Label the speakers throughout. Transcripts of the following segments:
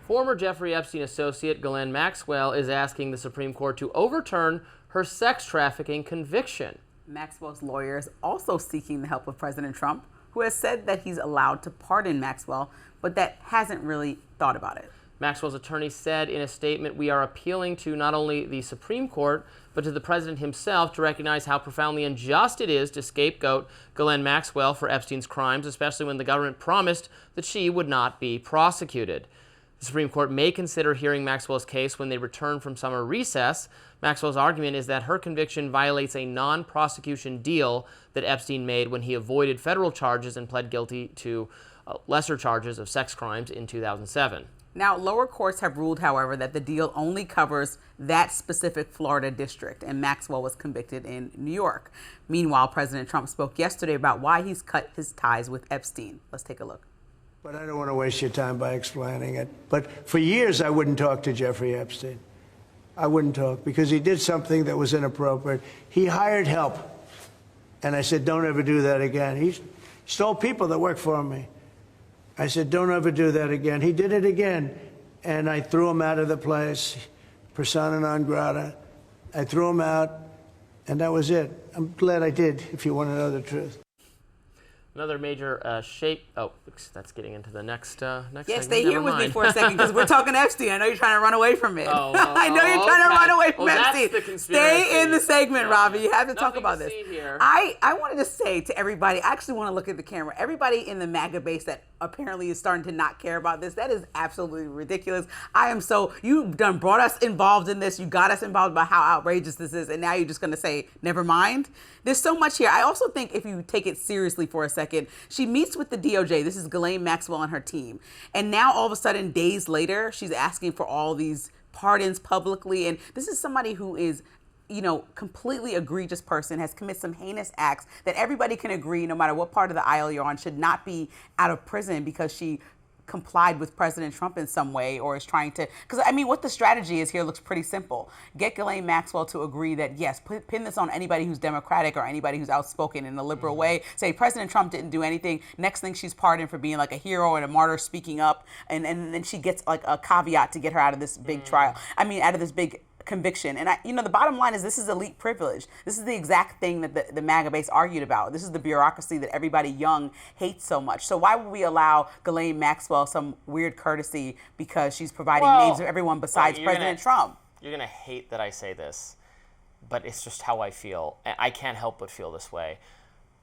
Speaker 1: Former Jeffrey Epstein associate Ghislaine Maxwell is asking the Supreme Court to overturn her sex trafficking conviction.
Speaker 2: Maxwell's lawyer is also seeking the help of President Trump, who has said that he's allowed to pardon Maxwell, but that hasn't really thought about it.
Speaker 1: Maxwell's attorney said in a statement, "We are appealing to not only the Supreme Court, but to the president himself to recognize how profoundly unjust it is to scapegoat Ghislaine Maxwell for Epstein's crimes, especially when the government promised that she would not be prosecuted." The Supreme Court may consider hearing Maxwell's case when they return from summer recess. Maxwell's argument is that her conviction violates a non-prosecution deal that Epstein made when he avoided federal charges and pled guilty to lesser charges of sex crimes in 2007.
Speaker 2: Now, lower courts have ruled, however, that the deal only covers that specific Florida district, and Maxwell was convicted in New York. Meanwhile, President Trump spoke yesterday about why he's cut his ties with Epstein. Let's take a look.
Speaker 3: But I don't want to waste your time by explaining it. But for years, I wouldn't talk to Jeffrey Epstein. I wouldn't talk because he did something that was inappropriate. He hired help. And I said, don't ever do that again. He stole people that worked for me. I said, don't ever do that again. He did it again. And I threw him out of the place, persona non grata. I threw him out, and that was it. I'm glad I did, if you want to know the truth.
Speaker 1: Another major that's getting into the next segment.
Speaker 2: Yeah, stay here with me for a second because we're talking Epstein. I know you're trying to run away from it. I know you're trying to run away from Epstein.
Speaker 1: That's the conspiracy.
Speaker 2: Stay in the segment, Robby. You have to talk about this.
Speaker 1: Here.
Speaker 2: I wanted to say to everybody, I actually want to look at the camera. Everybody in the MAGA base that apparently is starting to not care about this, that is absolutely ridiculous. You've brought us involved in this. You got us involved about how outrageous this is, and now you're just going to say, never mind? There's so much here. I also think if you take it seriously for a second, she meets with the DOJ. This is Ghislaine Maxwell and her team. And now all of a sudden, days later, she's asking for all these pardons publicly. And this is somebody who is, completely egregious person, has committed some heinous acts that everybody can agree, no matter what part of the aisle you're on, should not be out of prison because she complied with President Trump in some way or is trying to, because what the strategy is here looks pretty simple. Get Ghislaine Maxwell to agree that, yes, pin this on anybody who's Democratic or anybody who's outspoken in a liberal way. Say President Trump didn't do anything. Next thing, she's pardoned for being like a hero and a martyr speaking up. And then she gets like a caveat to get her out of this big trial. Out of this big conviction. And the bottom line is this is elite privilege. This is the exact thing that the MAGA base argued about. This is the bureaucracy that everybody young hates so much. So why would we allow Ghislaine Maxwell some weird courtesy because she's providing names of everyone besides President Trump?
Speaker 1: You're going to hate that I say this, but it's just how I feel. I can't help but feel this way.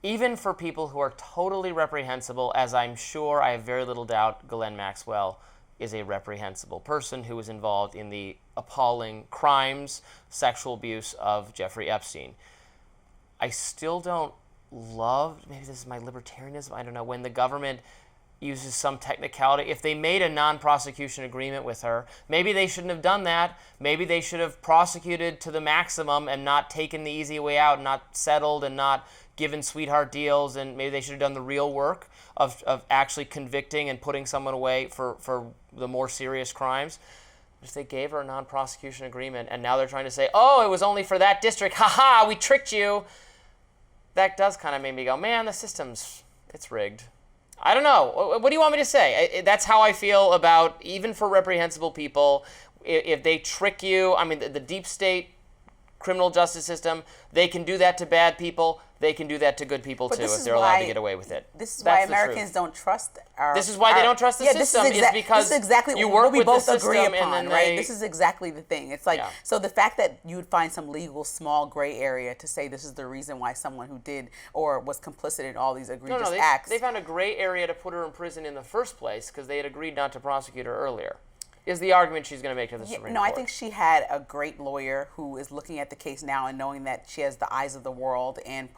Speaker 1: Even for people who are totally reprehensible, as I'm sure, I have very little doubt Ghislaine Maxwell is a reprehensible person who was involved in the appalling crimes, sexual abuse of Jeffrey Epstein. I still don't love, maybe this is my libertarianism, I don't know, when the government uses some technicality. If they made a non-prosecution agreement with her, maybe they shouldn't have done that. Maybe they should have prosecuted to the maximum and not taken the easy way out, not settled and not given sweetheart deals, and maybe they should have done the real work of actually convicting and putting someone away for the more serious crimes. If they gave her a non-prosecution agreement and now they're trying to say, oh, it was only for that district, ha-ha, we tricked you. That does kind of make me go, man, the system's, it's rigged. I don't know. What do you want me to say? That's how I feel about, even for reprehensible people, if they trick you, the deep state criminal justice system, they can do that to bad people. They can do that to good people too if they're allowed to get away with it.
Speaker 2: This is why Americans don't trust
Speaker 1: This is why they don't trust the system. This is exactly you work
Speaker 2: what we
Speaker 1: with
Speaker 2: both
Speaker 1: the
Speaker 2: agree
Speaker 1: system
Speaker 2: upon,
Speaker 1: and then
Speaker 2: right? This is exactly the thing. It's like, so the fact that you would find some legal small gray area to say this is the reason why someone who did or was complicit in all these egregious acts.
Speaker 1: They found a gray area to put her in prison in the first place because they had agreed not to prosecute her earlier. Is the argument she's going to make to the Supreme Court.
Speaker 2: I think she had a great lawyer who is looking at the case now and knowing that she has the eyes of the world and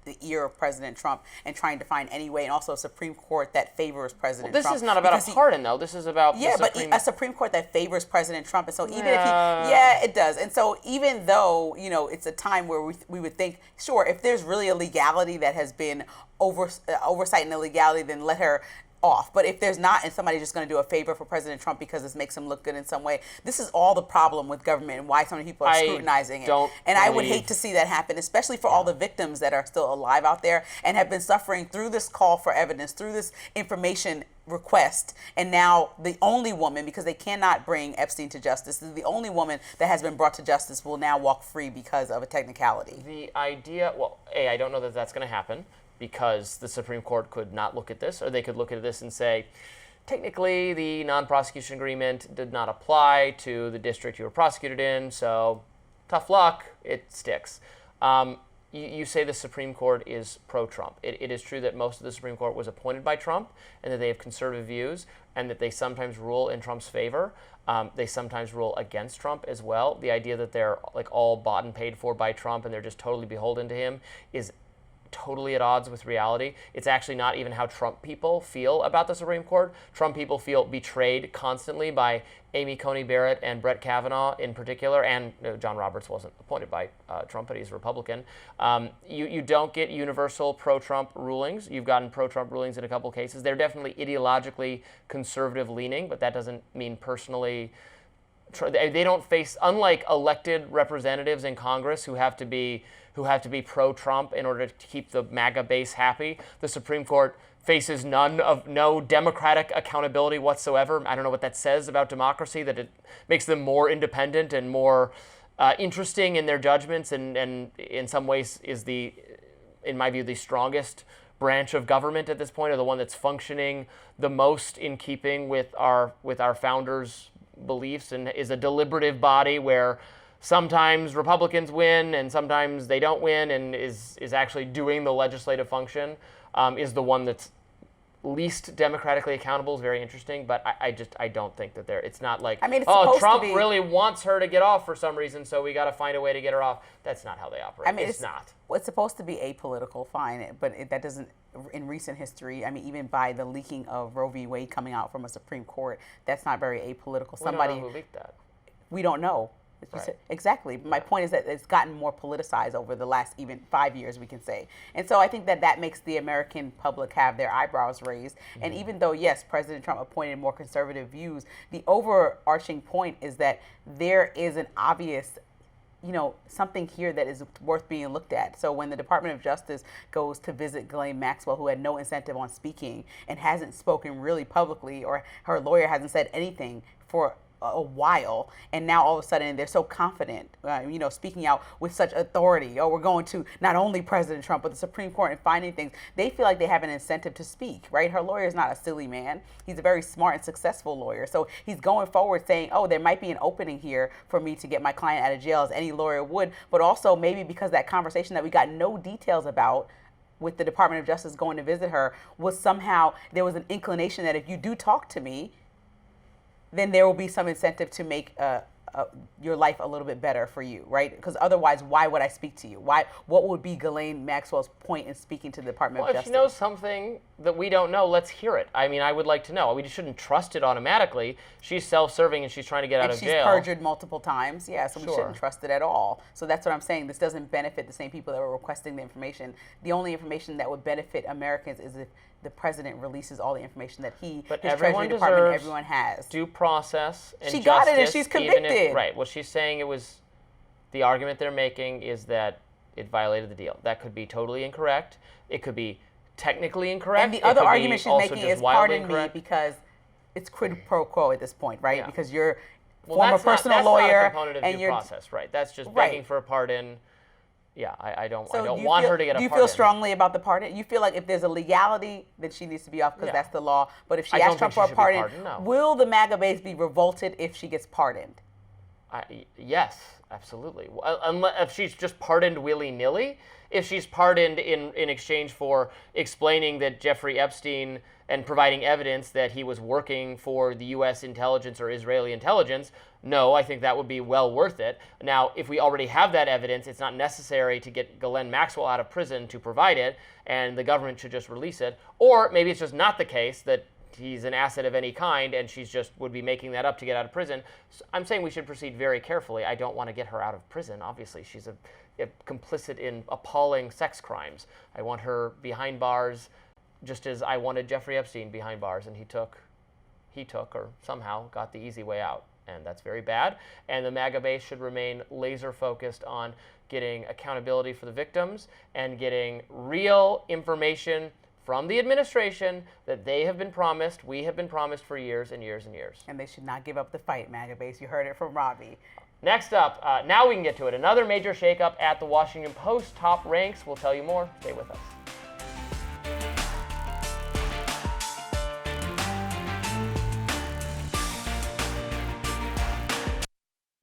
Speaker 2: the ear of President Trump and trying to find any way, and also a Supreme Court that favors President Trump.
Speaker 1: This is not about a pardon, though. This is about
Speaker 2: a Supreme Court that favors President Trump. And so even if it does. And so even though, it's a time where we would think, sure, if there's really a legality that has been oversight and illegality, then let her off. But if there's not, and somebody's just going to do a favor for President Trump because this makes him look good in some way, this is all the problem with government and why so many people are scrutinizing it. And I would hate to see that happen, especially for all the victims that are still alive out there and have been suffering through this call for evidence, through this information request, and now the only woman, because they cannot bring Epstein to justice, the only woman that has been brought to justice will now walk free because of a technicality.
Speaker 1: The idea, well, I don't know that that's going to happen, because the Supreme Court could not look at this, or they could look at this and say, technically the non-prosecution agreement did not apply to the district you were prosecuted in, so tough luck, it sticks. You say the Supreme Court is pro-Trump. It is true that most of the Supreme Court was appointed by Trump, and that they have conservative views, and that they sometimes rule in Trump's favor. They sometimes rule against Trump as well. The idea that they're like all bought and paid for by Trump and they're just totally beholden to him is totally at odds with reality. It's actually not even how Trump people feel about the Supreme Court. Trump people feel betrayed constantly by Amy Coney Barrett and Brett Kavanaugh in particular, and John Roberts wasn't appointed by Trump, but he's Republican. You don't get universal pro-Trump rulings. You've gotten pro-Trump rulings in a couple cases. They're definitely ideologically conservative leaning, but that doesn't mean personally. They don't face, unlike elected representatives in Congress who have to be pro-Trump in order to keep the MAGA base happy, the Supreme Court faces no democratic accountability whatsoever. I don't know what that says about democracy, that it makes them more independent and more interesting in their judgments, and in some ways is in my view, the strongest branch of government at this point, or the one that's functioning the most in keeping with our founders' beliefs, and is a deliberative body where sometimes Republicans win and sometimes they don't win, and is actually doing the legislative function, is the one that's least democratically accountable. Is very interesting, but I don't think that it's not like, Trump really wants her to get off for some reason, so we got to find a way to get her off. That's not how they operate. It's not.
Speaker 2: Well, it's supposed to be apolitical, fine, but that doesn't, in recent history, even by the leaking of Roe v. Wade coming out from a Supreme Court, that's not very apolitical.
Speaker 1: We don't know who leaked that.
Speaker 2: We don't know. Right. Exactly. My point is that it's gotten more politicized over the last even 5 years, we can say. And so I think that makes the American public have their eyebrows raised. Mm-hmm. And even though, yes, President Trump appointed more conservative views, the overarching point is that there is an obvious, something here that is worth being looked at. So when the Department of Justice goes to visit Ghislaine Maxwell, who had no incentive on speaking and hasn't spoken really publicly, or her lawyer hasn't said anything for a while, and now all of a sudden they're so confident, speaking out with such authority. We're going to not only President Trump, but the Supreme Court and finding things. They feel like they have an incentive to speak, right? Her lawyer is not a silly man. He's a very smart and successful lawyer. So he's going forward saying, there might be an opening here for me to get my client out of jail, as any lawyer would, but also maybe because that conversation that we got no details about with the Department of Justice going to visit her was somehow, there was an inclination that if you do talk to me, then there will be some incentive to make your life a little bit better for you, right? Because otherwise, why would I speak to you? What would be Ghislaine Maxwell's point in speaking to the Department of Justice?
Speaker 1: If she knows something that we don't know, let's hear it. I would like to know. We just shouldn't trust it automatically. She's self-serving and she's trying to get out of jail.
Speaker 2: And she's perjured multiple times, so we shouldn't trust it at all. So that's what I'm saying. This doesn't benefit the same people that were requesting the information. The only information that would benefit Americans is if the president releases all the information that his Treasury Department, everyone has.
Speaker 1: Due process and
Speaker 2: she
Speaker 1: justice.
Speaker 2: Got it, and she's convicted.
Speaker 1: Right. Well, she's saying the argument they're making is that it violated the deal. That could be totally incorrect. It could be technically incorrect.
Speaker 2: And the other argument she's making is, pardon me, because it's quid pro quo at this point, right? Yeah. Because you're former personal lawyer,
Speaker 1: not a component of due process, right? That's just begging for a pardon. Yeah, I don't want her to get a pardon.
Speaker 2: Do you feel strongly about the pardon? You feel like if there's a legality, then she needs to be off because that's the law. But if she asks Trump for a pardon, will the MAGA base be revolted if she gets pardoned?
Speaker 1: Yes, absolutely. Unless if she's just pardoned willy-nilly, if she's pardoned in exchange for explaining that Jeffrey Epstein and providing evidence that he was working for the U.S. intelligence or Israeli intelligence, no, I think that would be well worth it. Now, if we already have that evidence, it's not necessary to get Ghislaine Maxwell out of prison to provide it, and the government should just release it. Or maybe it's just not the case that he's an asset of any kind and she's just would be making that up to get out of prison. So I'm saying we should proceed very carefully. I don't want to get her out of prison. Obviously, she's a complicit in appalling sex crimes. I want her behind bars, just as I wanted Jeffrey Epstein behind bars, and he took or somehow got the easy way out. And that's very bad. And the MAGA base should remain laser focused on getting accountability for the victims and getting real information from the administration that they have been promised, we have been promised for years and years and years.
Speaker 2: And they should not give up the fight, MAGA base. You heard it from Robby.
Speaker 1: Next up, now we can get to it. Another major shakeup at the Washington Post top ranks. We'll tell you more. Stay with us.